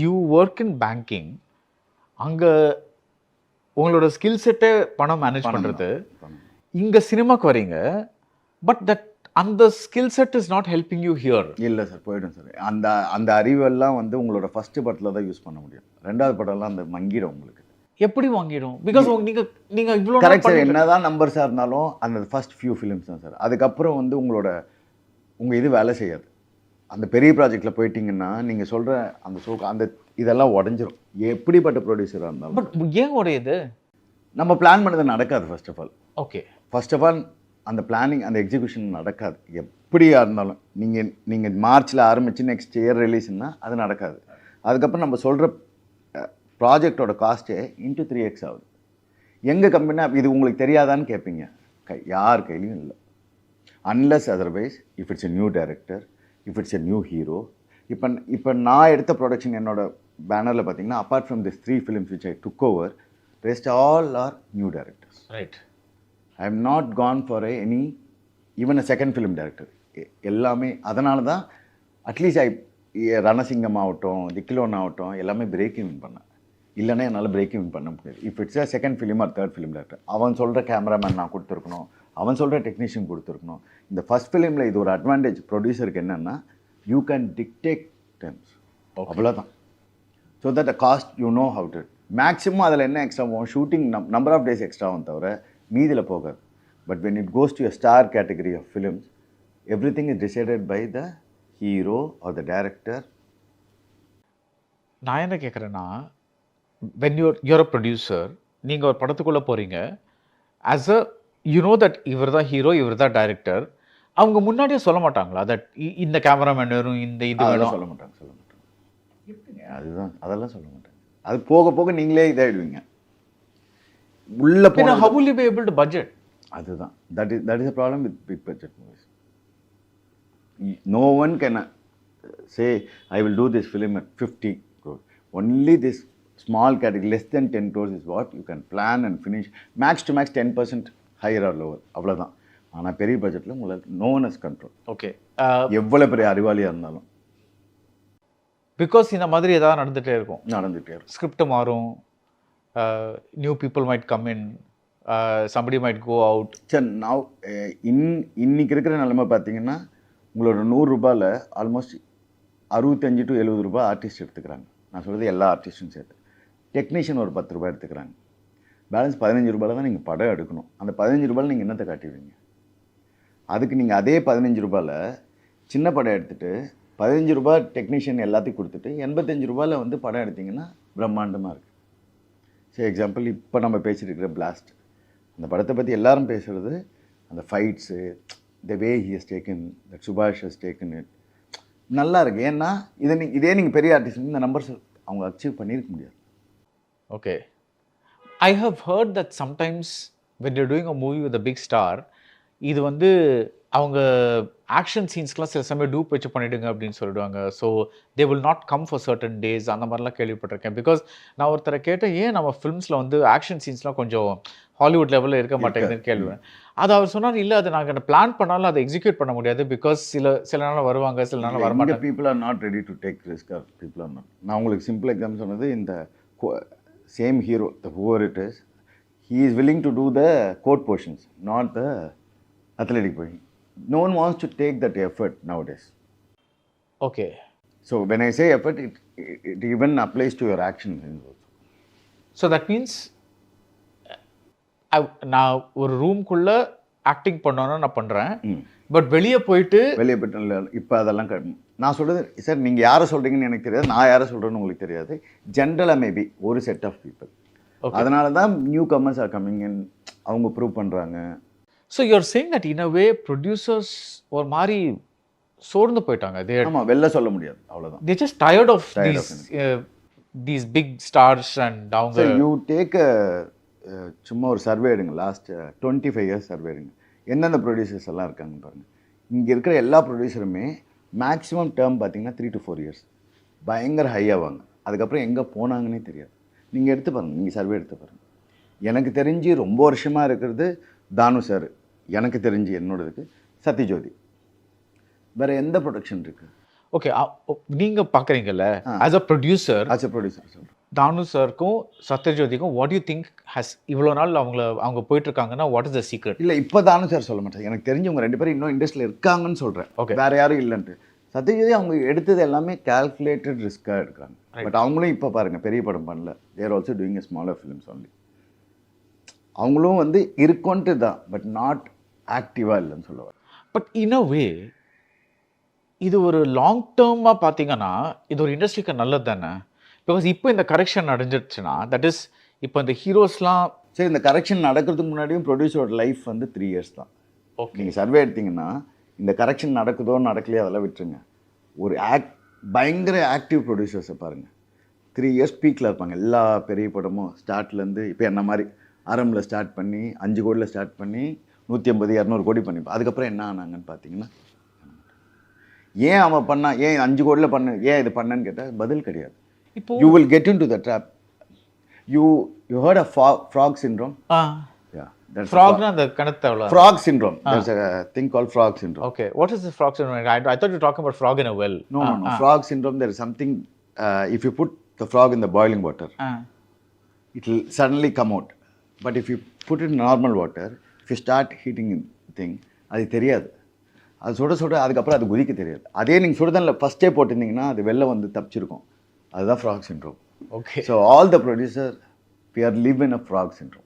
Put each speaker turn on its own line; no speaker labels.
You work in banking. அங்கே உங்களோட skill செட்டை பணம் மேனேஜ் பண்ணுறது. இங்கே சினிமாக்கு வரீங்க, பட் அந்த skill set is not helping you here.
இல்லை சார், போய்டும் சார். அந்த அந்த அறிவெல்லாம் வந்து உங்களோட ஃபஸ்ட்டு படத்தில் தான் யூஸ் பண்ண முடியும். ரெண்டாவது படம்லாம் அந்த மங்கிடும் உங்களுக்கு.
எப்படி வாங்கிடும்? பிகாஸ் நீங்கள் இவ்வளோ
கரெக்ட் சார். என்ன தான் நம்பர்ஸாக இருந்தாலும் அந்த ஃபர்ஸ்ட் ஃபியூ ஃபிலிம்ஸ் தான் சார். அதுக்கப்புறம் வந்து உங்கள் இது வேலை செய்யாது. அந்த பெரிய ப்ராஜெக்டில் போயிட்டீங்கன்னா நீங்கள் சொல்கிற அந்த இதெல்லாம் உடஞ்சிரும், எப்படிப்பட்ட ப்ரொடியூசராக இருந்தாலும்.
பட் ஏன் உடையுது?
நம்ம பிளான் பண்ணது நடக்காது first of all.
Okay,
first of all அந்த பிளானிங், அந்த எக்ஸிக்யூஷன் நடக்காது. எப்படியா இருந்தாலும் நீங்கள் மார்ச்சில் ஆரம்பித்து நெக்ஸ்ட் இயர் ரிலீஸ்னா அது நடக்காது. அதுக்கப்புறம் நம்ம சொல்கிற ப்ராஜெக்டோட காஸ்ட்டே இன்ட்டு 3x ஆகுது. எங்கள் கம்பெனினா இது உங்களுக்கு தெரியாதான்னு கேட்பீங்க. யார் கையிலையும் இல்லை. Unless otherwise if it's a new director, if it's a new hero. இப்போ நான் எடுத்த ப்ரொடக்ஷன் என்னோட பேனரில் பார்த்தீங்கன்னா, apart from this 3 films which I took over, rest all are new directors.
Right.
I am not gone for even a second film director. எல்லாமே அதனால தான் at least Ranasingam ஆகட்டும், திக்கிலோன் ஆகட்டும், எல்லாமே பிரேக் இன் பண்ணேன். இல்லைன்னா என்னால் பிரேக் இன் பண்ண முடியாது. If it's a second film or third film director, அவன் சொல்கிற கேமராமேன் நான் கொடுத்துருக்கணும், அவன் சொல்கிற டெக்னீஷியன் கொடுத்துருக்கணும். இந்த ஃபஸ்ட் ஃபிலிமில் இது ஒரு அட்வான்டேஜ் ப்ரொடியூசருக்கு என்னென்னா, யூ கேன் டிக்டேட் டெம்ஸ், அவ்வளோதான். So that a cost you know how to. Maximum அதில் என்ன எக்ஸ்ட்ரா போகும், ஷூட்டிங் நம்பர் ஆஃப் டேஸ் எக்ஸ்ட்ராவும் தவிர மீதியில் போகாது. But when it goes to a star category of films, everything is decided by the hero or the director.
நான் என்ன கேட்குறேன்னா, வென் யூர் அ ப்ரொடியூசர், நீங்கள் ஒரு படத்துக்குள்ளே போகிறீங்க, as a you know that இவர் தான் ஹீரோ, இவர் தான் டைரக்டர். அவங்க முன்னாடியே சொல்ல மாட்டாங்களா தட் இந்த கேமராமேன் வரும், இந்த இது வேணும்?
சொல்ல மாட்டாங்க. அதுதான், அதெல்லாம் சொல்ல மாட்டாங்க. அது போக போக நீங்களே இதாகிடுவீங்க உள்ள போன.
How will you be able to budget?
அதுதான், that is a problem with big budget movies. No one can say I will do this film at 50 crores. Only this small category, less than 10 crores is what you can plan and finish. Max to max 10% higher or lower, அவ்வளோதான். ஆனால் பெரிய பட்ஜெட்டில் உங்களுக்கு no one has control.
Okay,
எவ்வளோ பெரிய அறிவாளியாக இருந்தாலும்.
Because இந்த மாதிரி ஏதாவது நடந்துகிட்டே இருக்கும். ஸ்கிரிப்ட் மாறும், new people might come in, somebody might go out.
சரி, நான் இன்னைக்கு இருக்கிற நிலைமை பார்த்தீங்கன்னா, உங்களோட 100 ரூபாயில் ஆல்மோஸ்ட் 65 to 70 ரூபாய் ஆர்டிஸ்ட் எடுத்துக்கிறாங்க. நான் சொல்கிறது எல்லா ஆர்டிஸ்ட்டும் சேர்த்து. டெக்னீஷியன் ஒரு 10 ரூபாய் எடுத்துக்கிறாங்க. பேலன்ஸ் 15 ரூபாயில் தான் நீங்கள் படம் எடுக்கணும். அந்த 15 ரூபாயில் நீங்கள் என்னத்தை காட்டிடுவீங்க? அதுக்கு நீங்கள் அதே 15 ரூபாயில் சின்ன படம் எடுத்துகிட்டு 15 ரூபாய் டெக்னீஷியன் எல்லாத்தையும் கொடுத்துட்டு 85 ரூபாயில் வந்து படம் எடுத்திங்கன்னா பிரம்மாண்டமாக இருக்குது. சரி, எக்ஸாம்பிள் இப்போ நம்ம பேசிட்டு இருக்கிற பிளாஸ்ட், அந்த படத்தை பற்றி எல்லாரும் பேசுகிறது அந்த fights, the way he has taken, that சுபாஷ் ஹஸ் டேக்கன் இட், நல்லா இருக்குது. ஏன்னா இதே நீங்கள் பெரிய ஆர்டிஸ்ட் இந்த நம்பர்ஸ் அவங்க அச்சீவ் பண்ணியிருக்க முடியாது.
Okay, I have heard that sometimes when you're doing a movie with a big star, இது வந்து அவங்க ஆக்ஷன் சீன்ஸ்க்கெலாம் சில சமயம் டூப் வச்சு பண்ணிவிடுங்க அப்படின்னு சொல்லிடுவாங்க. So they will not come for certain days, அந்த மாதிரிலாம் கேள்விப்பட்டிருக்கேன். பிகாஸ் நான் ஒருத்தரை கேட்டேன், ஏன் நம்ம ஃபிலிம்ஸில் வந்து ஆக்ஷன் சீன்ஸ்லாம் கொஞ்சம் ஹாலிவுட் லெவலில் இருக்க மாட்டேங்குதுன்னு கேள்வி. அது அவர் சொன்னார், இல்லை அது நாங்கள் பிளான் பண்ணாலும் அதை எக்ஸிக்யூட் பண்ண முடியாது. பிகாஸ் சில நாள் வருவாங்க, சில நாள் வரமாட்டாங்க.
People are not ready to take risk. People are not. நான் உங்களுக்கு சிம்பிள் எக்ஸாம்பிள் சொன்னது, இந்த same hero, the whoever it is, he is willing to do the code portions, not the athletic portion. No one wants to take that effort nowadays.
Okay.
So when I say effort, it even applies to your action also.
So that means நான் ஒரு ரூம்குள்ளே acting பண்ணோன்னா நான் பண்ணுறேன், but வெளியே போயிட்டு
இப்போ அதெல்லாம் நான் சொல்கிறது சார், நீங்கள் யாரை சொல்கிறீங்கன்னு எனக்கு தெரியாது, நான் யாரை சொல்கிறேன்னு உங்களுக்கு தெரியாது. ஜென்ரலாக மேபி ஒரு செட் ஆஃப் பீப்புள். அதனால தான் newcomers are coming in, அவங்க ப்ரூவ் பண்ணுறாங்க.
So you're saying that in a way producers ஒரு மாதிரி சோர்ந்து போயிட்டாங்க.
ஆமாம், வெளில சொல்ல முடியாது, அவ்வளோதான்.
They just tired of these big stars and அவங்க.
யூ டேக் சும்மா ஒரு சர்வே எடுங்க, லாஸ்ட் 25 years சர்வே எடுங்க, எந்தெந்த ப்ரொடியூசர்ஸ் எல்லாம் இருக்காங்கன்னு பாருங்கள். இங்கே இருக்கிற எல்லா ப்ரொடியூசருமே மேக்ஸிமம் டேர்ம் பார்த்தீங்கன்னா 3 to 4 years பயங்கர ஹையாவாங்க. அதுக்கப்புறம் எங்கே போனாங்கன்னே தெரியாது. நீங்கள் எடுத்து பாருங்கள், நீங்கள் சர்வே எடுத்து பாருங்கள். எனக்கு தெரிஞ்சு ரொம்ப வருஷமாக இருக்கிறது தானு சார், எனக்கு தெரிஞ்சு என்னோடதுக்கு சத்யஜோதி. வேறு எந்த ப்ரொடக்ஷன் இருக்குது?
ஓகே. நீங்க பார்க்குறீங்கல்ல, as a producer
as a producer சொல்கிறேன்.
தானு சாருக்கும் சத்யஜோதிக்கும் வாட் யூ திங்க் ஹஸ் இவ்வளோ நாள் அவங்க போயிட்டு இருக்காங்கன்னா வாட் இஸ் த சீக்ரெட்?
இல்லை இப்போ தானு சார் சொல்ல மாட்டேன், எனக்கு தெரிஞ்சவங்க 2 பேரும் இன்னும் இண்டஸ்ட்ரியில் இருக்காங்கன்னு சொல்கிறேன்.
Okay.
வேறு யாரும் இல்லைன்ட்டு. சத்யஜோதி அவங்க எடுத்தது எல்லாமே கால்குலேட்டட் ரிஸ்க்காக எடுக்கிறாங்க. பட் அவங்களும் இப்போ பாருங்கள் பெரிய படம் பண்ணல. There also doing a smaller films only. அவங்களும் வந்து இருக்கோன்ட்டு தான், பட் நாட் ஆக்டிவாக இல்லைன்னு சொல்லுவார்.
பட் இன் அ வே இது ஒரு லாங் டேர்மாக பார்த்தீங்கன்னா இது ஒரு இண்டஸ்ட்ரிக்கு நல்லது தானே? பிகாஸ் இப்போ இந்த கரெக்ஷன் அடைஞ்சிடுச்சுன்னா தட் இஸ் இப்போ இந்த ஹீரோஸ்லாம்
சரி, இந்த கரெக்ஷன் நடக்கிறதுக்கு முன்னாடியும் ப்ரொடியூசரோட லைஃப் வந்து 3 இயர்ஸ் தான்.
ஓகே.
நீங்கள் சர்வே எடுத்தீங்கன்னா இந்த கரெக்ஷன் நடக்குதோ நடக்கலையோ அதெல்லாம் விட்டுருங்க. ஒரு பயங்கர ஆக்டிவ் ப்ரொடியூசர்ஸை பாருங்கள், 3 இயர்ஸ் பீக்கில் இருப்பாங்க. எல்லா பெரிய படமும் ஸ்டார்ட்லேருந்து இப்போ என்ன மாதிரி ஆரம்பில் ஸ்டார்ட் பண்ணி 5 கோடியில் ஸ்டார்ட் பண்ணி 150 200 கோடி பண்ணிப்போம். அதுக்கப்புறம் என்ன ஆனாங்கன்னு பார்த்தீங்கன்னா, ஏன் அவன் பண்ணா, ஏன் 5 கோடியில் பண்ண, ஏன் இது பண்ணேன்னு கேட்டால் பதில் கிடையாது.
இப்போ
You will get into the trap. You heard of frog syndrome? Yeah. That's
ஃப்ராக்னா அந்த கணத்தவள.
frog syndrome. There's a thing called frog syndrome.
Okay, what is the frog syndrome? I thought you were talking about frog in a well.
No. Frog syndrome, there is something, if you put the frog in the boiling water, it will suddenly come out. But if you put it in normal water, if you start heating the thing, அது தெரியாது. அது சுட அதுக்கப்புறம் அது குதிக்க தெரியாது. அதே நீங்கள் சுடுதண்ணில் ஃபஸ்ட்டே போட்டிருந்தீங்கன்னா அது வெளில வந்து தப்பிச்சிருக்கும். அதுதான் frock syndrome.
Okay.
So all the producers, we are live in a frog syndrome.